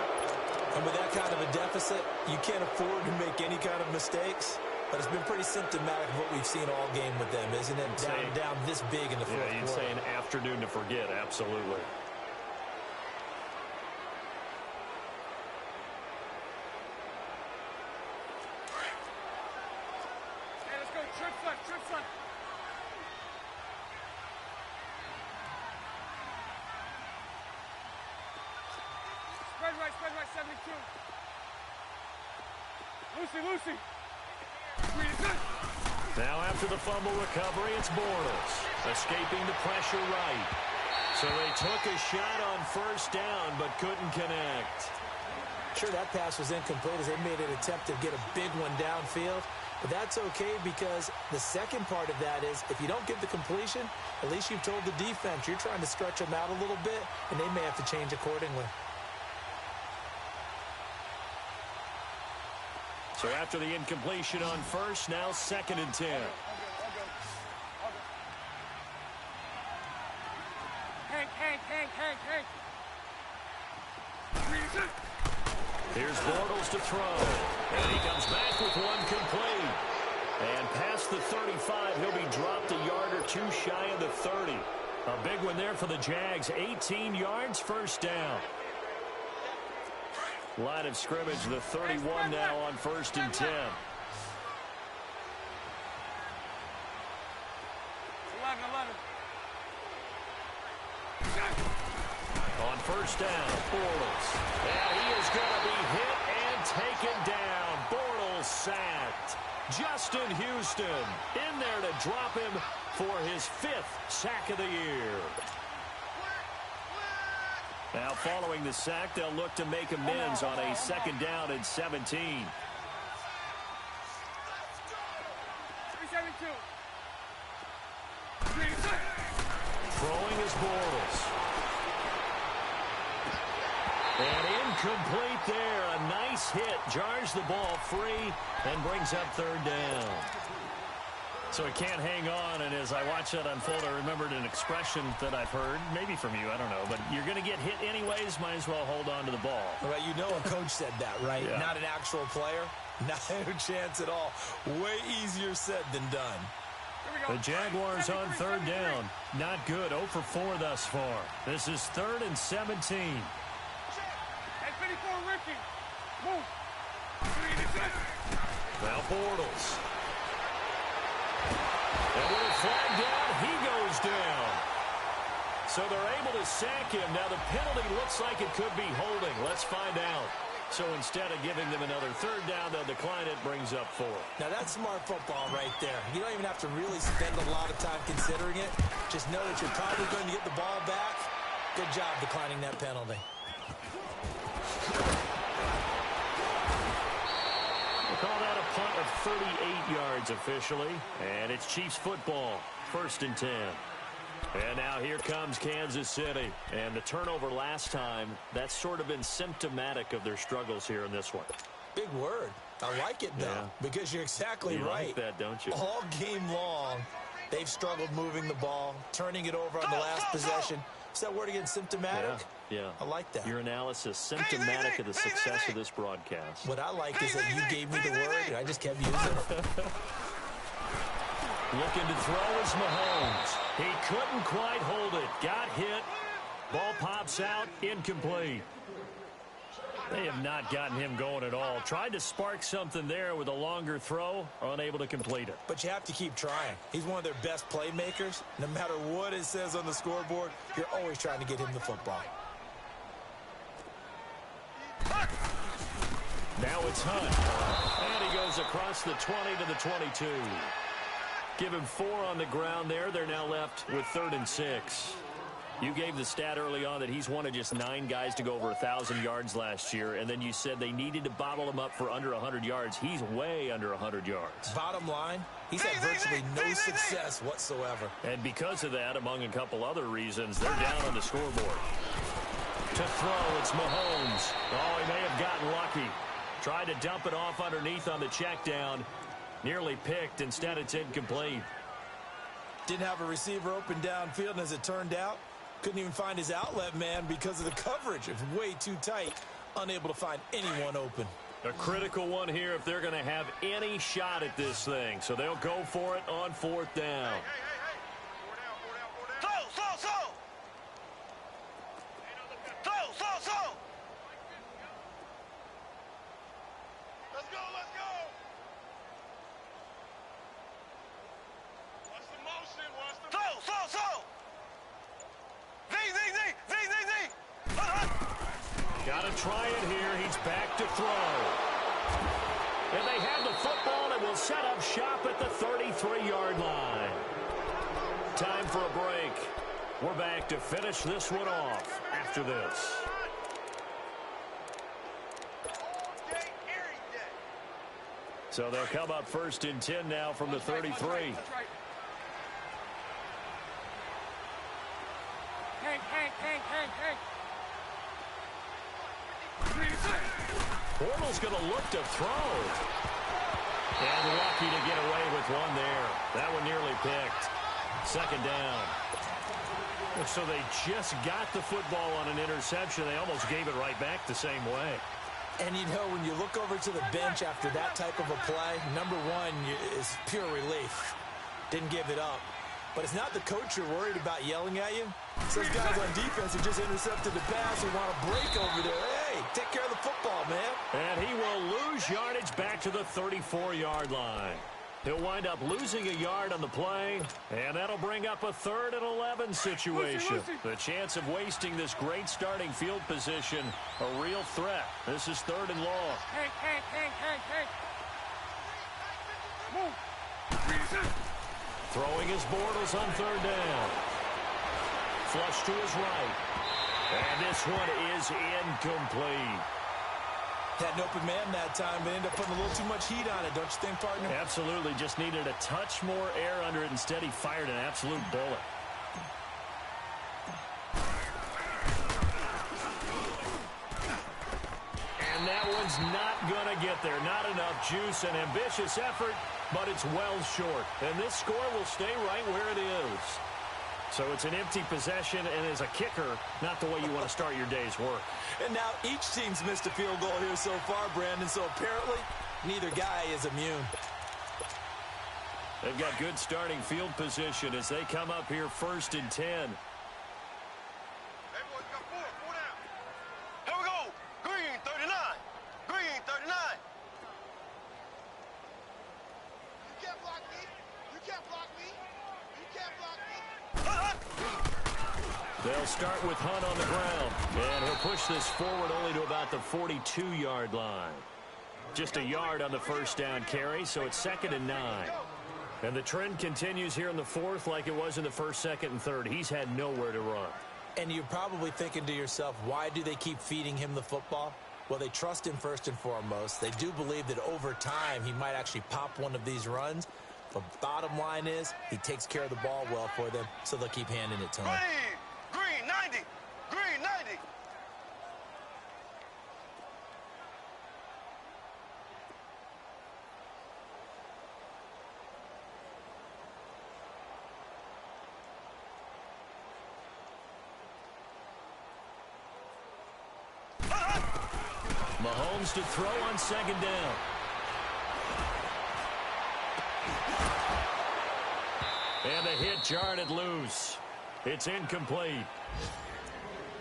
B: And with that kind of a deficit, you can't afford to make any kind of mistakes. But it's been pretty symptomatic of what we've seen all game with them, isn't it? Down this big in the fourth quarter.
A: You'd say an afternoon to forget, absolutely.
D: Hey, let's go. Trip front, trip front. Spread right, 72. Lucy.
A: Now after the fumble recovery, it's Bortles. Escaping the pressure right. So they took a shot on first down, but couldn't connect.
B: Sure, that pass was incomplete as they made an attempt to get a big one downfield. But that's okay because the second part of that is if you don't get the completion, at least you've told the defense you're trying to stretch them out a little bit, and they may have to change accordingly.
A: So after the incompletion on first, now 2nd and 10.
D: Hank.
A: Here's Bortles to throw. And he comes back with one complete. And past the 35, he'll be dropped a yard or two shy of the 30. A big one there for the Jags. 18 yards, first down. Line of scrimmage, the 31 now on 1st and 10.
D: 11.
A: On first down, Bortles. And he is going to be hit and taken down. Bortles sacked. Justin Houston in there to drop him for his 5th sack of the year. Now following the sack, they'll look to make amends on a 2nd down and 17.
D: 372.
A: Throwing is Bortles. And incomplete there. A nice hit. Jars the ball free and brings up 3rd down. So he can't hang on, and as I watch that unfold, I remembered an expression that I've heard, maybe from you, I don't know, but you're going to get hit anyways, might as well hold on to the ball.
B: Well, you know a coach said that, right?
A: Yeah.
B: Not an actual player. Not a chance at all. Way easier said than done.
A: The Jaguars on 3rd down. Not good. 0 for 4 thus far. This is 3rd and 17.
D: Hey, 54, Ricky. Move.
A: Now Bortles. And with a flag down, he goes down. So they're able to sack him. Now the penalty looks like it could be holding. Let's find out. So instead of giving them another 3rd down, they'll decline it, brings up 4.
B: Now that's smart football right there. You don't even have to really spend a lot of time considering it. Just know that you're probably going to get the ball back. Good job declining that penalty.
A: Call that a punt of 38 yards officially. And it's Chiefs football. 1st and 10. And now here comes Kansas City. And the turnover last time, that's sort of been symptomatic of their struggles here in this one.
B: Big word. I like it, though, because you're exactly
A: you
B: right.
A: Like that, don't you?
B: All game long, they've struggled moving the ball, turning it over on the last possession. Is that word again, symptomatic?
A: Yeah.
B: I like that.
A: Your analysis, symptomatic of the success of this broadcast.
B: What I like is that you gave me the word, and I just kept using it.
A: Looking to throw is Mahomes. He couldn't quite hold it. Got hit. Ball pops out. Incomplete. They have not gotten him going at all. Tried to spark something there with a longer throw. Unable to complete it.
B: But you have to keep trying. He's one of their best playmakers. No matter what it says on the scoreboard, you're always trying to get him the football.
A: Now it's Hunt. And he goes across the 20 to the 22. Give him 4 on the ground there. They're now left with 3rd and 6. You gave the stat early on that he's one of just 9 guys to go over 1,000 yards last year, and then you said they needed to bottle him up for under 100 yards. He's way under 100 yards.
B: Bottom line, he's had virtually no success whatsoever.
A: And because of that, among a couple other reasons, they're down on the scoreboard. To throw, it's Mahomes. Oh, he may have gotten lucky. Tried to dump it off underneath on the check down. Nearly picked. Instead, it's incomplete.
B: Didn't have a receiver open downfield, and as it turned out, couldn't even find his outlet man because of the coverage. It was way too tight. Unable to find anyone open.
A: A critical one here if they're going to have any shot at this thing. So they'll go for it on 4th down. Got to try it here. He's back to throw. And they have the football and will set up shop at the 33-yard line. Time for a break. We're back to finish this one off after this. So they'll come up 1st and 10 now from the 33.
D: Hey.
A: Bortles going to look to throw. And lucky to get away with one there. That one nearly picked. 2nd down. So they just got the football on an interception. They almost gave it right back the same way.
B: And you know, when you look over to the bench after that type of a play, number one is pure relief. Didn't give it up. But it's not the coach you're worried about yelling at you. It's those guys on defense who just intercepted the pass who want to break over there. Hey, take care of the football, man.
A: And he will lose yardage back to the 34-yard line. He'll wind up losing a yard on the play, and that'll bring up a 3rd and 11 situation. The chance of wasting this great starting field position, a real threat. This is 3rd and long.
D: Hey. Move.
A: Throwing his Bortles on 3rd down. Flush to his right. And this one is incomplete.
B: Had an open man that time, but ended up putting a little too much heat on it, don't you think, partner?
A: Absolutely. Just needed a touch more air under it. Instead, he fired an absolute bullet. And that one's not going to get there. Not enough juice. An ambitious effort, but it's well short. And this score will stay right where it is. So it's an empty possession, and as a kicker, not the way you want to start your day's work.
B: And now each team's missed a field goal here so far, Brandon, so apparently neither guy is immune.
A: They've got good starting field position as they come up here 1st and 10.
C: Hey, boys, got 4 down. Here we go. Green, 39. Green, 39.
D: You can't block me. You can't block me. You can't block me.
A: They'll start with Hunt on the ground, and he'll push this forward only to about the 42-yard line. Just a yard on the 1st down carry, so it's 2nd and 9. And the trend continues here in the 4th like it was in the 1st, 2nd, and 3rd. He's had nowhere to run.
B: And you're probably thinking to yourself, why do they keep feeding him the football? Well, they trust him first and foremost. They do believe that over time he might actually pop one of these runs. But bottom line is he takes care of the ball well for them, so they'll keep handing it to him.
C: Green, 90. Green, 90.
A: Mahomes to throw on 2nd down. a hit, jarred it loose. It's incomplete.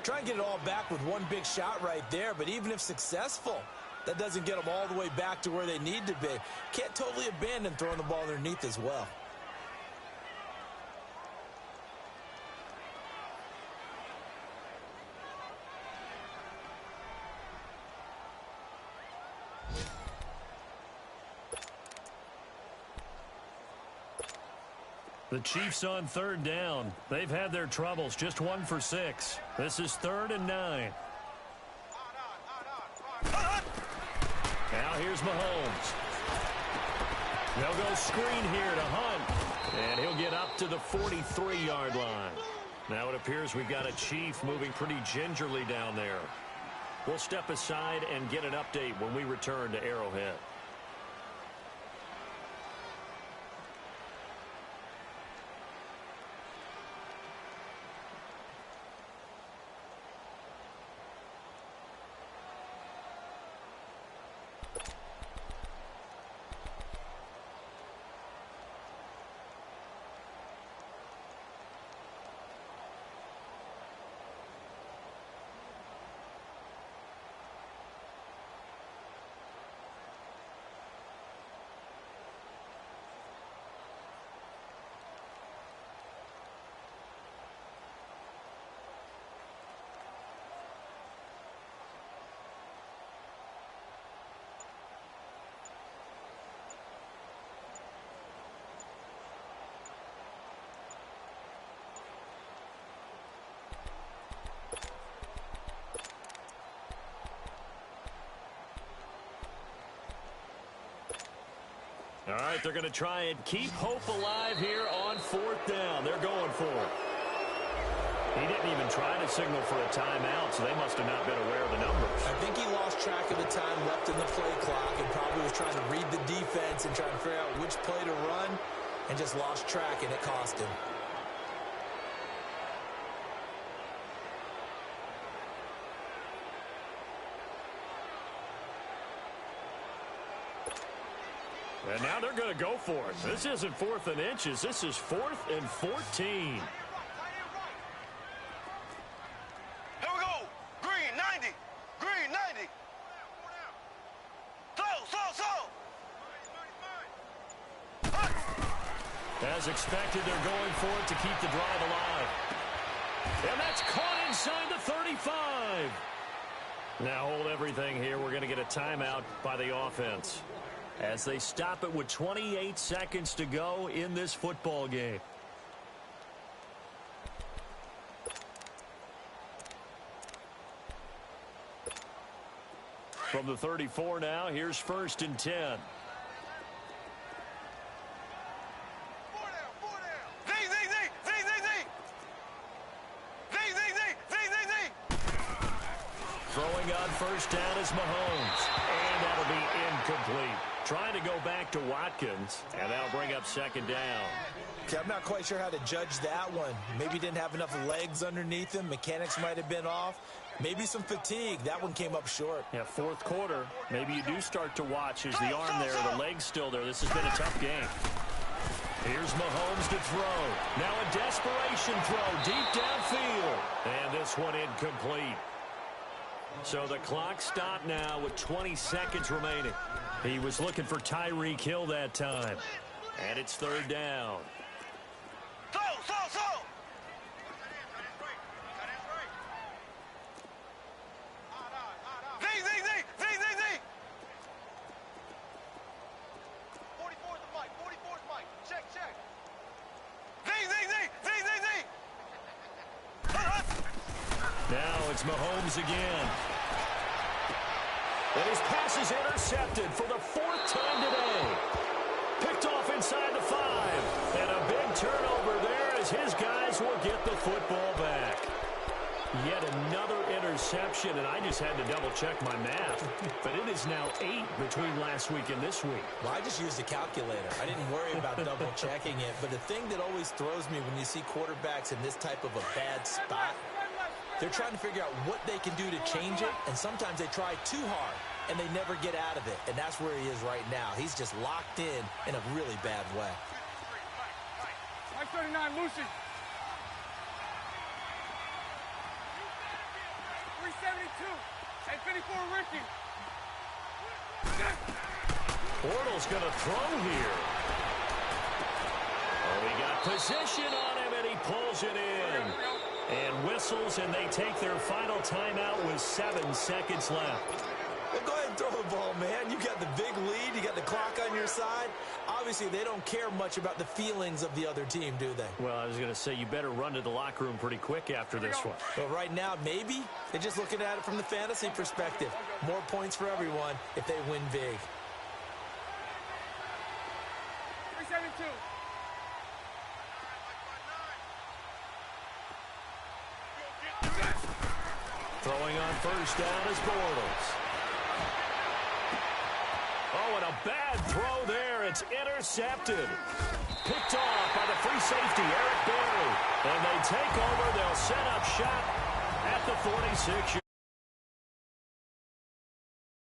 B: Try and get it all back with one big shot right there, but even if successful, that doesn't get them all the way back to where they need to be. Can't totally abandon throwing the ball underneath as well.
A: The Chiefs on third down. They've had their troubles, just 1 for 6. This is 3rd and 9. Now here's Mahomes. They'll go screen here to Hunt. And he'll get up to the 43-yard line. Now it appears we've got a Chief moving pretty gingerly down there. We'll step aside and get an update when we return to Arrowhead. All right, they're going to try and keep hope alive here on 4th down. They're going for it. He didn't even try to signal for a timeout, so they must have not been aware of the numbers.
B: I think he lost track of the time left in the play clock and probably was trying to read the defense and trying to figure out which play to run and just lost track, and it cost him.
A: And now they're going to go for it. This isn't 4th and inches. This is 4th and 14.
C: Here we go. Green, 90. Green, 90.
A: As expected, they're going for it to keep the drive alive. And that's caught inside the 35. Now hold everything here. We're going to get a timeout by the offense as they stop it with 28 seconds to go in this football game. From the 34 now, here's 1st and 10. Throwing on 1st down is Mahomes. And that'll be incomplete. Trying to go back to Watkins, and that'll bring up 2nd down.
B: Okay, I'm not quite sure how to judge that one. Maybe he didn't have enough legs underneath him. Mechanics might have been off. Maybe some fatigue. That one came up short.
A: Yeah, 4th quarter. Maybe you do start to watch as the arm there, the leg's still there. This has been a tough game. Here's Mahomes to throw. Now a desperation throw deep downfield. And this one incomplete. So the clock stopped now with 20 seconds remaining. He was looking for Tyreek Hill that time. And it's 3rd down. Now it's Mahomes again. And his pass is intercepted for the 4th time today. Picked off inside the 5. And a big turnover there as his guys will get the football back. Yet another interception, and I just had to double-check my math. But it is now 8 between last week and this week.
B: Well, I just used a calculator. I didn't worry about double-checking it. But the thing that always throws me when you see quarterbacks in this type of a bad spot, they're trying to figure out what they can do to change it, and sometimes they try too hard, and they never get out of it. And that's where he is right now. He's just locked in a really bad way.
D: 39, Lucy. 372. And 54, Ricky.
A: Bortles going to throw here. Oh, he got position on him, and he pulls it in. And whistles, and they take their final timeout with 7 seconds left.
B: Well, go ahead and throw the ball, man. You got the big lead. You got the clock on your side. Obviously, they don't care much about the feelings of the other team, do they?
A: Well, I was going to say, you better run to the locker room pretty quick after this one.
B: But right now, maybe they're just looking at it from the fantasy perspective. More points for everyone if they win big.
D: 372.
A: Throwing on first down is Bortles. Oh, and a bad throw there. It's intercepted. Picked off by the free safety, Eric Berry. And they take over. They'll set up shop at the 46.